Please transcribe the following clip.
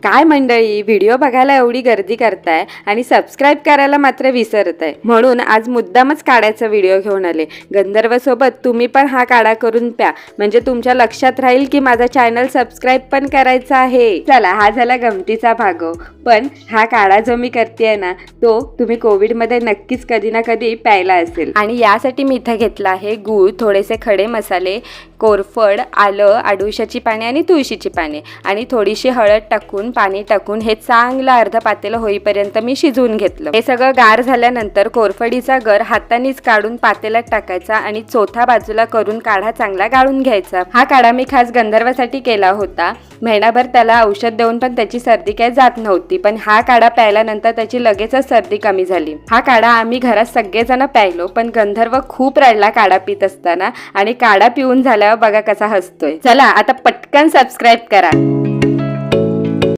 काय मंडळी, व्हिडिओ बघायला एवढी गर्दी करताय आणि सबस्क्राईब करायला मात्र विसरताय. म्हणून आज मुद्दामच काढायचा व्हिडिओ घेऊन आले. गंधर्व सोबत तुम्ही पण हा काढा करून प्या, म्हणजे तुमच्या लक्षात राहील की माझा चॅनल सबस्क्राईब पण करायचा आहे. चला, हा झाला गमतीचा भाग. पण हा काढा जो मी करतेय ना, तो तुम्ही कोविडमध्ये नक्कीच कधी ना कधी प्यायला असेल. आणि यासाठी मी इथं घेतला आहे गूळ, थोडेसे खडे मसाले, कोरफड, आलं, अडुळशाची पाने आणि तुळशीची पाने आणि थोडीशी हळद टाकून पाणी टाकून हे चांगलं अर्ध पातेलं होईपर्यंत मी शिजवून घेतलं. हे सगळं गार झाल्यानंतर कोरफडीचा गर हातानेच काढून पातेल्यात टाकायचा आणि चोथा बाजूला करून काढा चांगला गाळून घ्यायचा. हा काढा मी खास गंधर्वासाठी केला होता. महिनाभर त्याला औषध देऊन पण त्याची सर्दी काय जात नव्हती, पण हा काढा प्यायल्यानंतर त्याची लगेचच सर्दी कमी झाली. हा काढा आम्ही घरात सगळेजण प्यायलो, पण गंधर्व खूप रडला काढा पित असताना आणि काढा पिऊन झाल्यावर बघा कसा हसतोय. चला आता पटकन सबस्क्राईब करा.